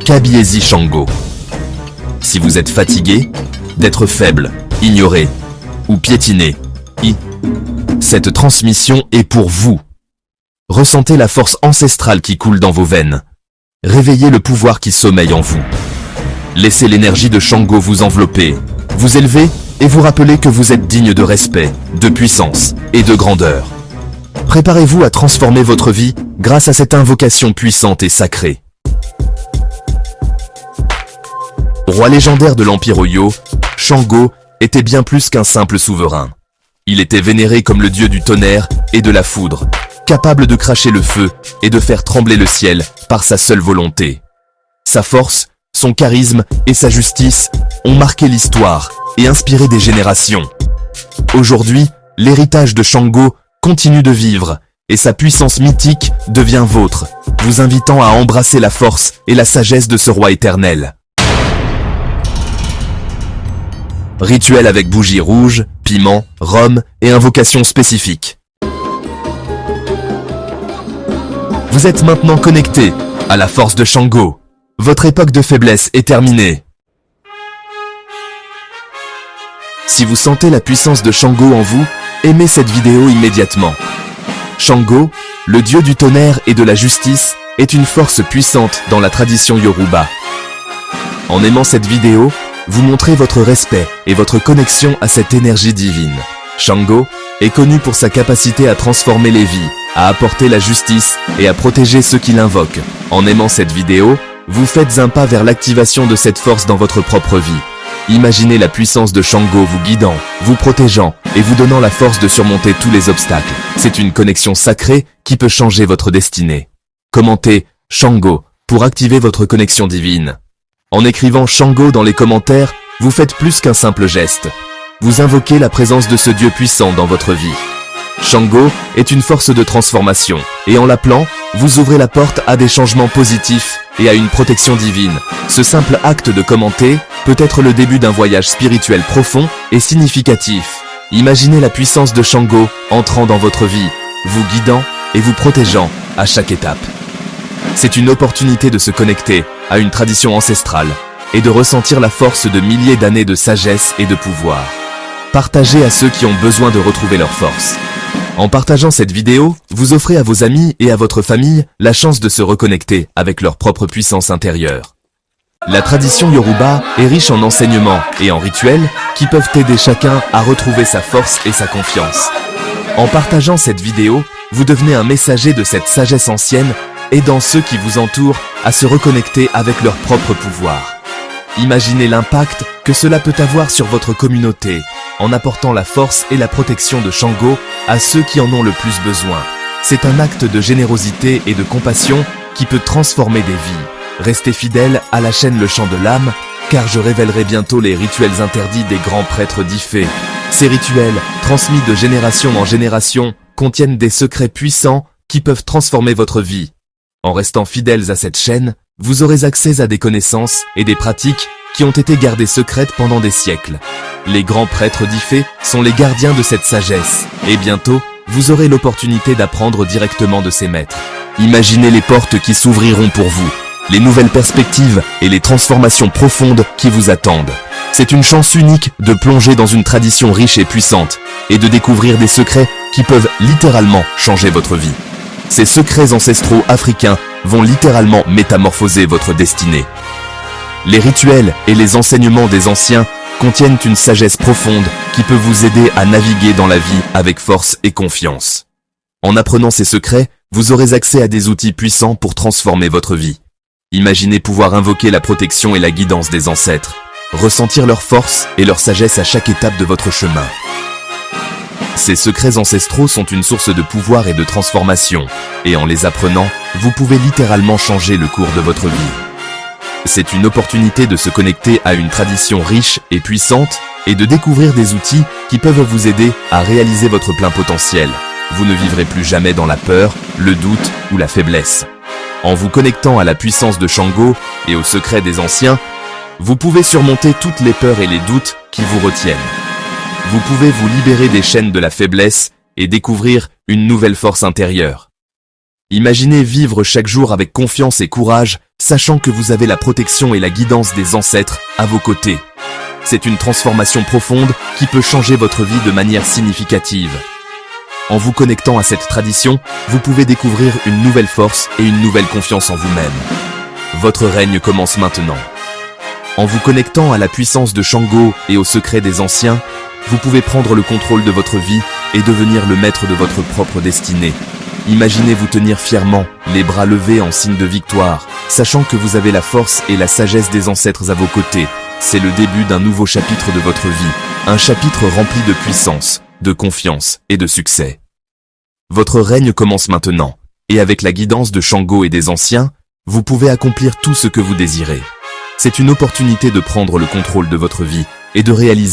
Kabiesi Shango. Si vous êtes fatigué, d'être faible, ignoré ou piétiné, cette transmission est pour vous. Ressentez la force ancestrale qui coule dans vos veines. Réveillez le pouvoir qui sommeille en vous. Laissez l'énergie de Shango vous envelopper, vous élever et vous rappeler que vous êtes digne de respect, de puissance et de grandeur. Préparez-vous à transformer votre vie grâce à cette invocation puissante et sacrée. Roi légendaire de l'Empire Oyo, Shango était bien plus qu'un simple souverain. Il était vénéré comme le dieu du tonnerre et de la foudre, capable de cracher le feu et de faire trembler le ciel par sa seule volonté. Sa force, son charisme et sa justice ont marqué l'histoire et inspiré des générations. Aujourd'hui, l'héritage de Shango continue de vivre et sa puissance mythique devient vôtre, vous invitant à embrasser la force et la sagesse de ce roi éternel. Rituel avec bougies rouges, piment, rhum et invocation spécifique. Vous êtes maintenant connecté à la force de Shango. Votre époque de faiblesse est terminée. Si vous sentez la puissance de Shango en vous, aimez cette vidéo immédiatement. Shango, le dieu du tonnerre et de la justice, est une force puissante dans la tradition Yoruba. En aimant cette vidéo, vous montrez votre respect et votre connexion à cette énergie divine. Shango est connu pour sa capacité à transformer les vies, à apporter la justice et à protéger ceux qui l'invoquent. En aimant cette vidéo, vous faites un pas vers l'activation de cette force dans votre propre vie. Imaginez la puissance de Shango vous guidant, vous protégeant et vous donnant la force de surmonter tous les obstacles. C'est une connexion sacrée qui peut changer votre destinée. Commentez Shango pour activer votre connexion divine. En écrivant Shango dans les commentaires, vous faites plus qu'un simple geste. Vous invoquez la présence de ce dieu puissant dans votre vie. Shango est une force de transformation, et en l'appelant, vous ouvrez la porte à des changements positifs et à une protection divine. Ce simple acte de commenter peut être le début d'un voyage spirituel profond et significatif. Imaginez la puissance de Shango entrant dans votre vie, vous guidant et vous protégeant à chaque étape. C'est une opportunité de se connecter à une tradition ancestrale et de ressentir la force de milliers d'années de sagesse et de pouvoir. Partagez à ceux qui ont besoin de retrouver leur force. En partageant cette vidéo, vous offrez à vos amis et à votre famille la chance de se reconnecter avec leur propre puissance intérieure. La tradition Yoruba est riche en enseignements et en rituels qui peuvent aider chacun à retrouver sa force et sa confiance. En partageant cette vidéo, vous devenez un messager de cette sagesse ancienne, aidant ceux qui vous entourent à se reconnecter avec leur propre pouvoir. Imaginez l'impact que cela peut avoir sur votre communauté, en apportant la force et la protection de Shango à ceux qui en ont le plus besoin. C'est un acte de générosité et de compassion qui peut transformer des vies. Restez fidèles à la chaîne Le Chant de l'Âme, car je révélerai bientôt les rituels interdits des grands prêtres d'Ifé. Ces rituels, transmis de génération en génération, contiennent des secrets puissants qui peuvent transformer votre vie. En restant fidèles à cette chaîne, vous aurez accès à des connaissances et des pratiques qui ont été gardées secrètes pendant des siècles. Les grands prêtres d'Ifé sont les gardiens de cette sagesse, et bientôt, vous aurez l'opportunité d'apprendre directement de ces maîtres. Imaginez les portes qui s'ouvriront pour vous, les nouvelles perspectives et les transformations profondes qui vous attendent. C'est une chance unique de plonger dans une tradition riche et puissante, et de découvrir des secrets qui peuvent littéralement changer votre vie. Ces secrets ancestraux africains vont littéralement métamorphoser votre destinée. Les rituels et les enseignements des anciens contiennent une sagesse profonde qui peut vous aider à naviguer dans la vie avec force et confiance. En apprenant ces secrets, vous aurez accès à des outils puissants pour transformer votre vie. Imaginez pouvoir invoquer la protection et la guidance des ancêtres, ressentir leur force et leur sagesse à chaque étape de votre chemin. Ces secrets ancestraux sont une source de pouvoir et de transformation, et en les apprenant, vous pouvez littéralement changer le cours de votre vie. C'est une opportunité de se connecter à une tradition riche et puissante, et de découvrir des outils qui peuvent vous aider à réaliser votre plein potentiel. Vous ne vivrez plus jamais dans la peur, le doute ou la faiblesse. En vous connectant à la puissance de Shango et aux secrets des anciens, vous pouvez surmonter toutes les peurs et les doutes qui vous retiennent. Vous pouvez vous libérer des chaînes de la faiblesse et découvrir une nouvelle force intérieure. Imaginez vivre chaque jour avec confiance et courage, sachant que vous avez la protection et la guidance des ancêtres à vos côtés. C'est une transformation profonde qui peut changer votre vie de manière significative. En vous connectant à cette tradition, vous pouvez découvrir une nouvelle force et une nouvelle confiance en vous-même. Votre règne commence maintenant. En vous connectant à la puissance de Shango et aux secrets des anciens, vous pouvez prendre le contrôle de votre vie et devenir le maître de votre propre destinée. Imaginez vous tenir fièrement, les bras levés en signe de victoire, sachant que vous avez la force et la sagesse des ancêtres à vos côtés. C'est le début d'un nouveau chapitre de votre vie, un chapitre rempli de puissance, de confiance et de succès. Votre règne commence maintenant, et avec la guidance de Shango et des anciens, vous pouvez accomplir tout ce que vous désirez. C'est une opportunité de prendre le contrôle de votre vie et de réaliser